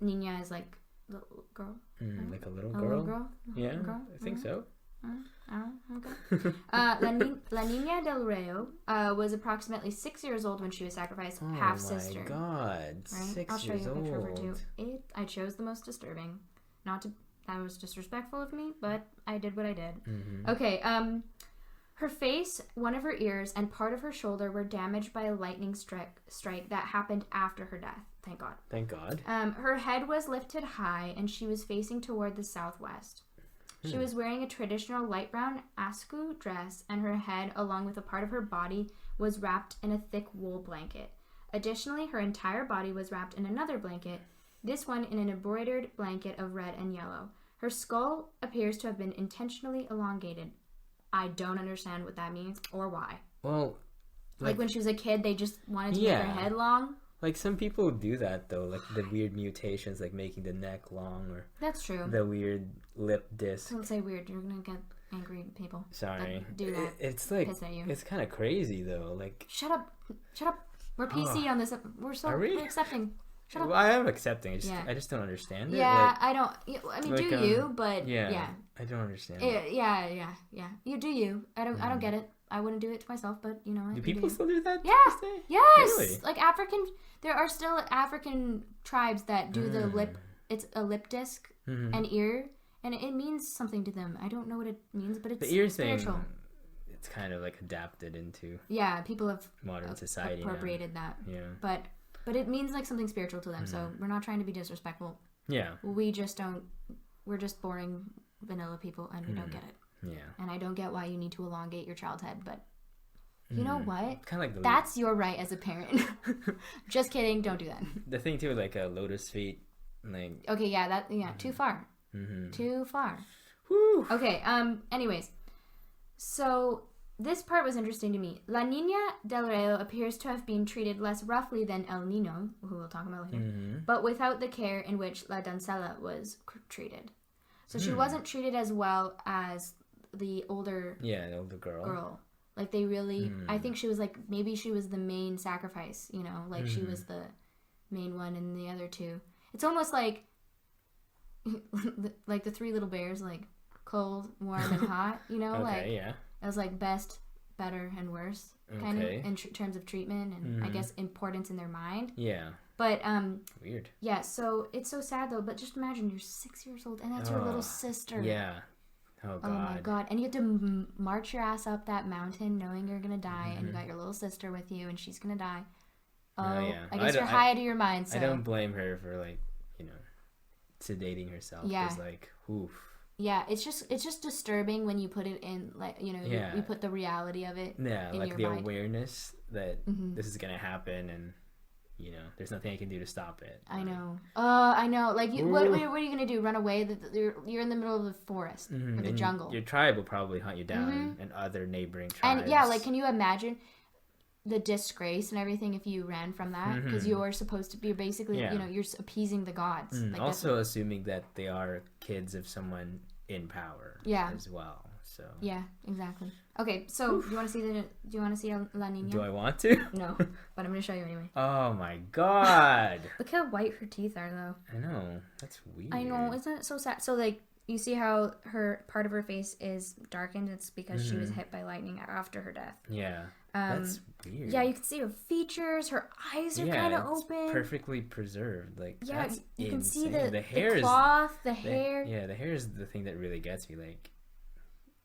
Niña is like little girl. Like a little girl. Yeah, girl? I think so. Okay. La Niña del Rio was approximately 6 years old when she was sacrificed, half sister. Oh my god, right? 6 years old. I'll show you a picture of her too. I chose the most disturbing. That was disrespectful of me, but I did what I did. Okay. Her face, one of her ears, and part of her shoulder were damaged by a lightning strike that happened after her death. Thank God. Thank God. Her head was lifted high, and she was facing toward the southwest. She was wearing a traditional light brown asku dress, and her head, along with a part of her body, was wrapped in a thick wool blanket. Additionally, her entire body was wrapped in another blanket, this one in an embroidered blanket of red and yellow. Her skull appears to have been intentionally elongated. I don't understand what that means or why. Well, like when she was a kid, they just wanted to make her head long? Like some people do that though, like the weird mutations, like making the neck long, or that's true. The weird lip disc. Don't say weird. You're gonna get angry people. Sorry. That do that. It's like piss at you. It's kind of crazy though. Like shut up. We're PC on this. We're accepting. Shut up. Well, I am accepting. I just don't understand it. Yeah, I don't. I mean, like, do you? But yeah, I don't understand. It. Yeah. You do you. I don't get it. I wouldn't do it to myself, but you know. Do people still do that? Yeah. Yes. Really? Like there are still African tribes that do the lip. It's a lip disc and ear, and it means something to them. I don't know what it means, but it's the ear spiritual. Thing, it's kind of like adapted into. Yeah, people have modern society appropriated that. Yeah. But it means like something spiritual to them. So we're not trying to be disrespectful. Yeah. We just don't. We're just boring vanilla people, and we don't get it. Yeah. And I don't get why you need to elongate your child's head, but you know what? Kind of like that's your right as a parent. Just kidding. Don't do that. The thing too, like lotus feet, like. Okay. Yeah. Too far. Too far. Whew. Okay. Anyways, so this part was interesting to me. La Niña del Rio appears to have been treated less roughly than El Niño, who we'll talk about later, but without the care in which La Doncella was treated. So she wasn't treated as well as the older girl. Like they really, I think she was like, maybe she was the main sacrifice, you know, like she was the main one and the other two. It's almost like the Three Little Bears, like cold, warm, and hot, you know, it was like best, better, and worse kind of in terms of treatment and I guess importance in their mind. Yeah. But weird. Yeah, so it's so sad though. But just imagine you're 6 years old and that's your little sister. Yeah. Oh God. Oh my God. And you have to march your ass up that mountain knowing you're gonna die, and you got your little sister with you, and she's gonna die. Oh, yeah. I guess you're high out of your mind. So I don't blame her for like, sedating herself. Yeah. It's like, oof. Yeah, it's just disturbing when you put it in, like, you put the reality of it. Yeah, in like your the mind. Awareness that this is gonna happen, and there's nothing I can do to stop it. I know. I know. Like, what are you gonna do? Run away? You're in the middle of the forest or the jungle. Your tribe will probably hunt you down, and other neighboring tribes. And yeah, like, can you imagine the disgrace and everything if you ran from that? Because you're supposed to be basically, you're appeasing the gods. Like, also, assuming that they are kids of someone in power. Yeah. As well. So. Yeah, exactly. Okay, so do you want to see La Nina? Do I want to? No, but I'm gonna show you anyway. Oh my god! Look how white her teeth are, though. I know, that's weird. I know, isn't it so sad? So, like, you see how her part of her face is darkened? It's because she was hit by lightning after her death. Yeah, that's weird. Yeah, you can see her features. Her eyes are kind of open. Perfectly preserved. Like, yeah, that's you can see the hair, the cloth, the hair. Yeah, the hair is the thing that really gets me. Like.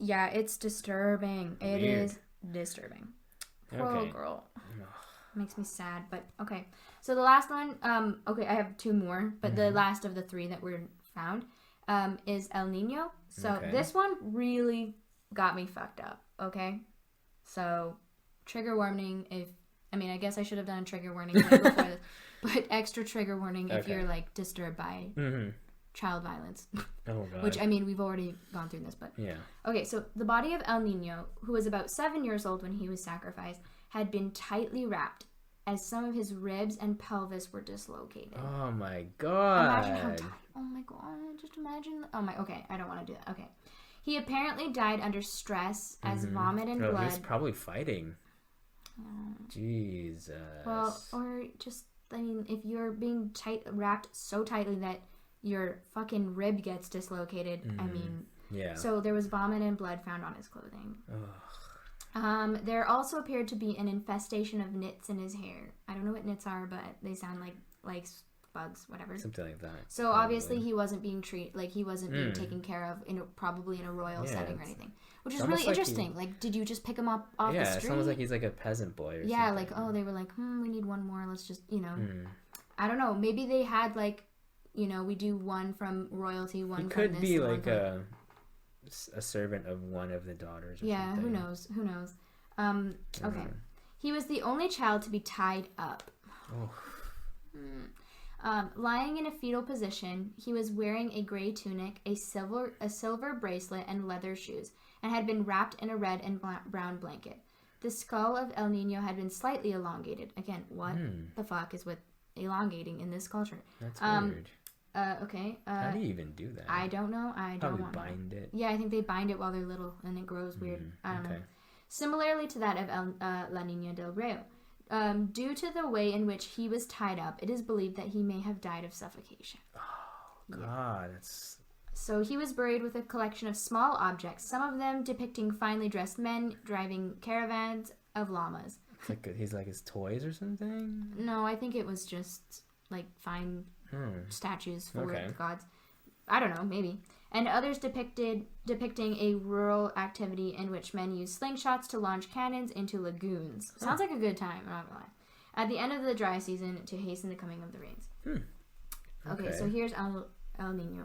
Yeah, it's disturbing. Weird. It is disturbing. Poor little girl. Makes me sad, but okay. So the last one, okay, I have two more, but the last of the three that were found is El Nino. So this one really got me fucked up, okay? So trigger warning I guess I should have done a trigger warning right before this, but extra trigger warning if you're, like, disturbed by child violence. Oh, God. Which, we've already gone through this, but... Yeah. Okay, so the body of El Nino, who was about 7 years old when he was sacrificed, had been tightly wrapped as some of his ribs and pelvis were dislocated. Oh, my God. Imagine how tight. Oh, my God. Just imagine... Okay, I don't want to do that. Okay. He apparently died under stress as vomit and blood... He was probably fighting. Jesus. Well, or just... if you're being wrapped so tightly that your fucking rib gets dislocated, Yeah. So there was vomit and blood found on his clothing. Ugh. There also appeared to be an infestation of nits in his hair. I don't know what nits are, but they sound like bugs, whatever. Something like that. So obviously he wasn't being treated, like, he wasn't being taken care of probably in a royal setting or anything. Which is really interesting. Like, did you just pick him up off the street? Yeah, it sounds like he's like a peasant boy or something. Yeah, like, they were like, we need one more, let's just, I don't know, maybe they had, like, we do one from royalty, one from this. He could be like a servant of one of the daughters or yeah, something. who knows. Okay. He was the only child to be tied up. Lying in a fetal position, he was wearing a gray tunic, a silver bracelet, and leather shoes, and had been wrapped in a red and brown blanket. The skull of El Nino had been slightly elongated. Again, what the fuck is with elongating in this culture? That's weird. Okay. How do you even do that? I don't know. I don't want to. Probably bind it. Yeah, I think they bind it while they're little, and it grows weird. I don't know. Similarly to that of La Nina del Rio. Due to the way in which he was tied up, it is believed that he may have died of suffocation. Oh, God. That's... So he was buried with a collection of small objects, some of them depicting finely dressed men driving caravans of llamas. He's like his toys or something? No, I think it was just like fine statues for the gods. I don't know, maybe. And others depicting a rural activity in which men use slingshots to launch cannons into lagoons. Sounds like a good time, I'm not gonna lie. At the end of the dry season to hasten the coming of the rains. Okay, so here's El Nino.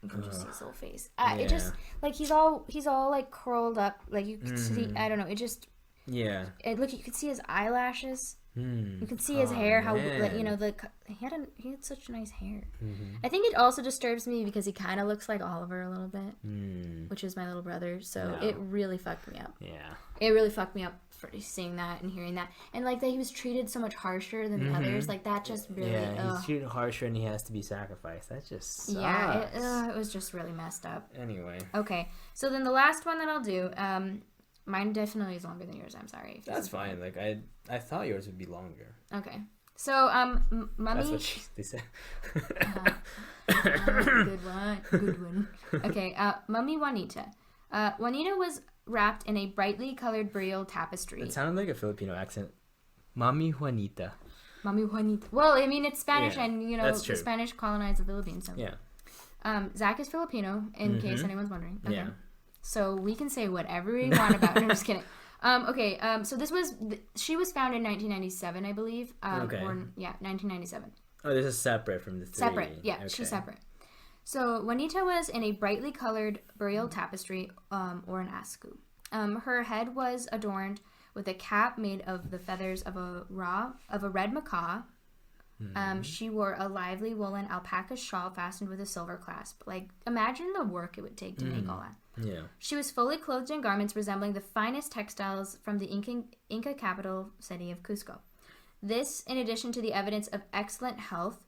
You can just see his whole face. It just, like, he's all like curled up, like you can see. I don't know. It just. Yeah. Look, you can see his eyelashes. You can see his hair. How he had such nice hair. I think it also disturbs me because he kind of looks like Oliver a little bit, which is my little brother. So it really fucked me up. Yeah. It really fucked me up for seeing that and hearing that, and like that he was treated so much harsher than the others. Like that just really. Yeah, he's treated harsher and he has to be sacrificed. That just sucks. Yeah, it was just really messed up. Anyway. Okay, so then the last one that I'll do. Mine definitely is longer than yours. I'm sorry. That's fine. Like I thought yours would be longer. Okay. So Mummy. That's what they said. Good one. Okay. Mummy Juanita. Juanita was wrapped in a brightly colored burial tapestry. It sounded like a Filipino accent. Mami Juanita. Mami Juanita. Well, I mean it's Spanish, and the Spanish colonized the Philippines. So. Yeah. Zach is Filipino, in case anyone's wondering. Okay. Yeah. So we can say whatever we want about him. I'm just kidding. Okay. So she was found in 1997, I believe. Okay. 1997. Oh, this is separate from the three. Separate. Yeah, Okay. she's separate. So Juanita was in a brightly colored burial tapestry, or an ascue. Her head was adorned with a cap made of the feathers of a red macaw. She wore a lively woolen alpaca shawl fastened with a silver clasp. Like, imagine the work it would take to make all that. Yeah. She was fully clothed in garments resembling the finest textiles from the Inca capital city of Cusco. This, in addition to the evidence of excellent health,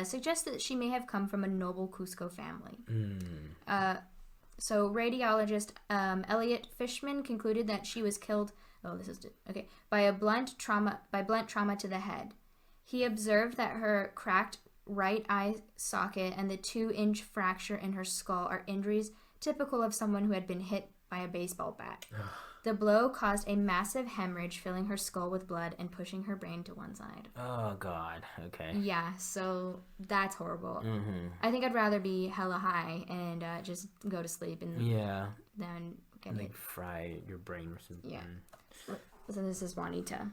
suggests that she may have come from a noble Cusco family. So radiologist Elliot Fishman concluded that she was killed by blunt trauma to the head. He observed that her cracked right eye socket and the 2-inch fracture in her skull are injuries typical of someone who had been hit by a baseball bat. The blow caused a massive hemorrhage, filling her skull with blood and pushing her brain to one side. Oh, God. Okay. Yeah, so that's horrible. I think I'd rather be hella high and just go to sleep and then get hit. Fry your brain or something. Yeah. So this is Juanita.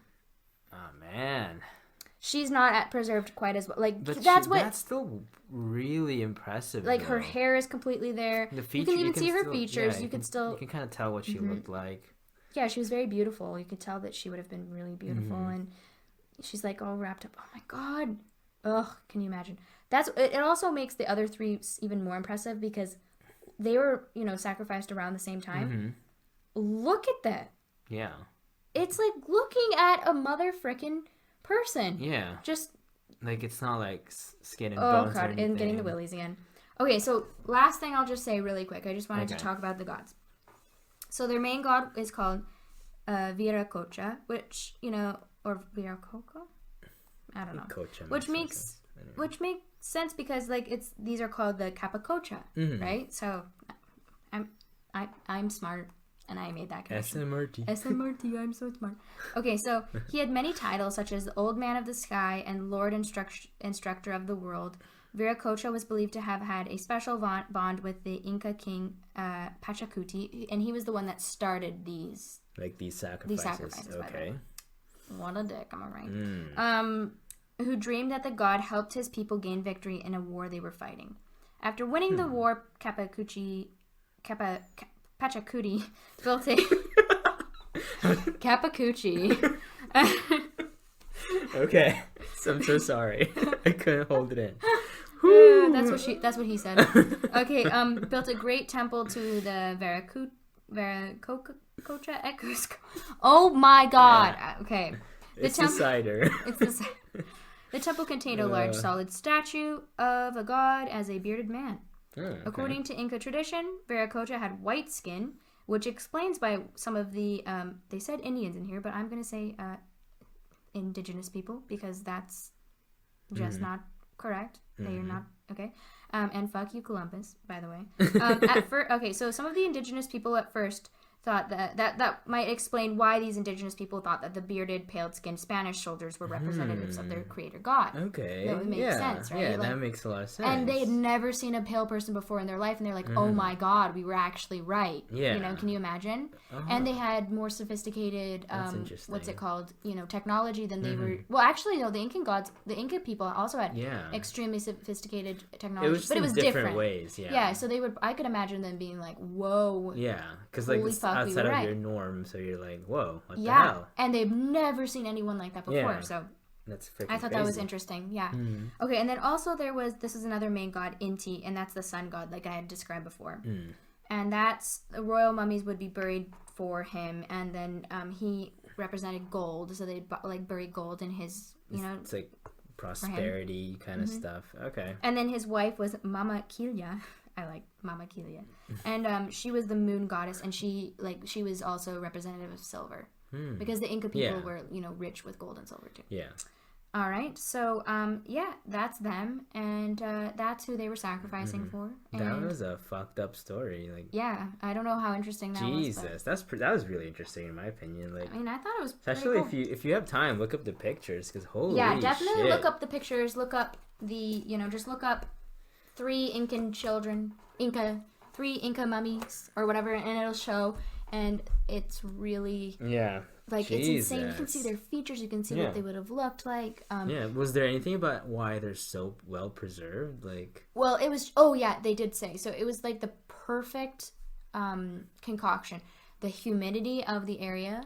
Oh, man. She's not preserved quite as well. Like, But that's still really impressive. Like, though. her hair is completely there. The You can even see her features. You can kind of tell what she looked like. Yeah, she was very beautiful. You could tell that she would have been really beautiful. And she's, like, all wrapped up. Oh, my God. Ugh, can you imagine? It also makes the other three even more impressive because they were, sacrificed around the same time. Look at that. Yeah. It's like looking at a mother frickin' person. Yeah. Just... Like, it's not like skin and bones or anything. And getting the willies again. Okay, so last thing I'll just say really quick. I just wanted to talk about the gods. So their main god is called Viracocha, which, or Viracocha? I don't know. Which makes sense because, like, these are called the Capacocha, right? So I'm smart. And I made that connection. SMRT, I'm so smart. Okay, so he had many titles, such as the Old Man of the Sky and Lord Instructor of the World. Viracocha was believed to have had a special bond with the Inca king Pachacuti, and he was the one that started these... Like these sacrifices. Okay. What a dick, am I right? Who dreamed that the god helped his people gain victory in a war they were fighting. After winning the war, Pachacuti built a Capacucci. Okay, so I'm so sorry. I couldn't hold it in. That's what he said. Okay, built a great temple to the Viracocha at Cusco. Oh my God. Okay, The cider. It's the cider. The temple contained a large solid statue of a god as a bearded man. Okay. According to Inca tradition, Viracocha had white skin, which explains by some of the, they said Indians in here, but I'm going to say indigenous people because that's just not correct. They are not, okay. And fuck you, Columbus, by the way. Okay, so some of the indigenous people at first thought that might explain why these indigenous people thought that the bearded, pale-skinned Spanish soldiers were representatives of their creator god. Okay. That would make sense, right? Yeah, that makes a lot of sense. And they had never seen a pale person before in their life, and they're like, oh my God, we were actually right. Yeah. Can you imagine? And they had more sophisticated, what's it called, technology than they were. Well, actually, no, the Inca people also had extremely sophisticated technology. But it was different ways, Yeah, so I could imagine them being like, whoa. Yeah, because like it's outside of your norm, so you're like, whoa, what the hell? Yeah, and they've never seen anyone like that before, so... That's freaking I thought crazy. that was interesting, yeah. Okay, and then also this is another main god, Inti, and that's the sun god, like I had described before. And that's, the royal mummies would be buried for him, and then he represented gold, so they'd bury gold in his, It's like prosperity kind of stuff. Okay. And then his wife was Mama Kilia. I like Mama Kilia. And she was the moon goddess, and she was also representative of silver. Because the Inca people were, rich with gold and silver too. Yeah. All right. So, that's them, and that's who they were sacrificing for. And that was a fucked up story. Like. Yeah, I don't know how interesting that was. Jesus, that was really interesting in my opinion. Like. I mean, I thought it was. Especially cool. if you have time, look up the pictures, because holy definitely shit. look up the pictures. Look up just look up 3 Incan children, 3 Inca mummies or whatever, and it'll show. and it's really Yeah. like Jesus. it's insane. You can see their features. You can see what they would have looked like. Yeah. Was there anything about why they're so well preserved? Like. Well, it was. Oh yeah, they did say so. It was like the perfect concoction. The humidity of the area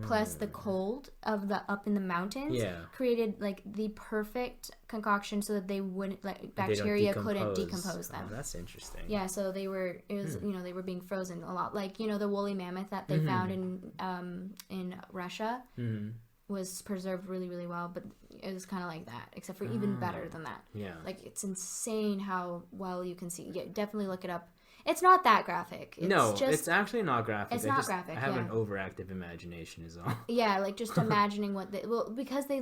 plus the cold of the up in the mountains created like the perfect concoction so that they wouldn't like bacteria couldn't decompose them. Oh, that's interesting. Yeah, so they were they were being frozen a lot, like the woolly mammoth that they found in Russia was preserved really, really well, but it was kind of like that, except for even better than that. Yeah, like it's insane how well you can see. Yeah, definitely look it up. It's not that graphic. It's actually not graphic. It's not graphic. I have an overactive imagination, is all. Yeah, like just imagining what because they're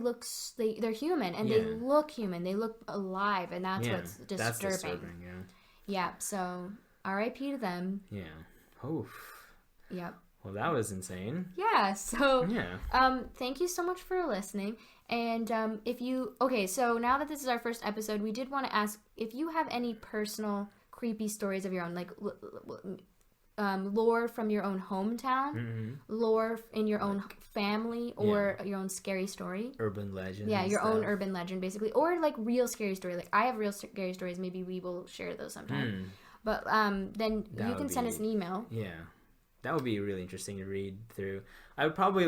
human and they look human. They look alive, and that's what's disturbing. That's disturbing. Yeah. So R.I.P. to them. Yeah. Oh. Yep. Well, that was insane. Yeah. So. Yeah. Thank you so much for listening. And so now that this is our first episode, we did want to ask if you have any personal creepy stories of your own, like lore from your own hometown, lore in your own family, or your own scary story, urban legend. Yeah, your own urban legend, basically, or like real scary story. Like I have real scary stories. Maybe we will share those sometime. But then you can send us an email. Yeah, that would be really interesting to read through. I would probably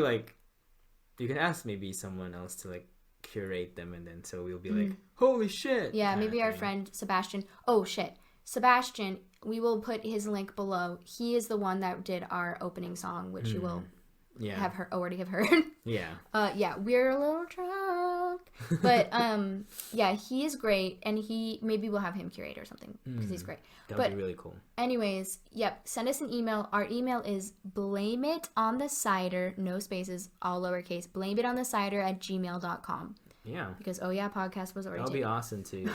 you can ask maybe someone else to curate them, and then so we'll be like, holy shit. Yeah, maybe our friend Sebastian. Oh shit. Sebastian, we will put his link below. He is the one that did our opening song, which you will already have heard. Yeah. We're a little drunk. But he is great, and maybe we'll have him curate or something because he's great. That'd be really cool. Anyways, send us an email. Our email is blameitonthecider, no spaces, all lowercase, blameitonthecider@gmail.com. Yeah. Because podcast was already That'll be awesome too.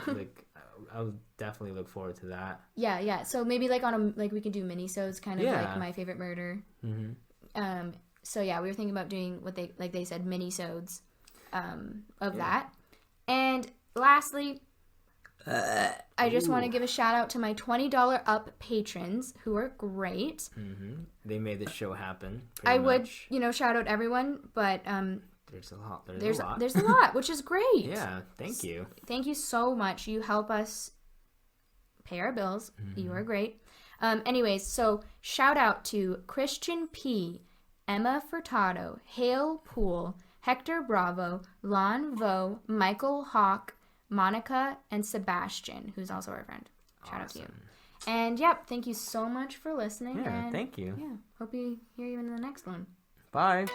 I would definitely look forward to that. Yeah. So maybe we can do mini-sodes, kind of like My Favorite Murder. So we were thinking about doing what they said, mini-sodes of that. And lastly, I just want to give a shout out to my $20 up patrons who are great. They made the show happen. I would, shout out everyone, but there's a lot. There's a lot, which is great. Yeah, thank you. Thank you so much. You help us pay our bills. You are great. Anyways, so shout out to Christian P, Emma Furtado, Hale Poole, Hector Bravo, Lon Vo, Michael Hawk, Monica, and Sebastian, who's also our friend. Shout out to you. And thank you so much for listening. Yeah, thank you. Yeah, hope you hear you in the next one. Bye.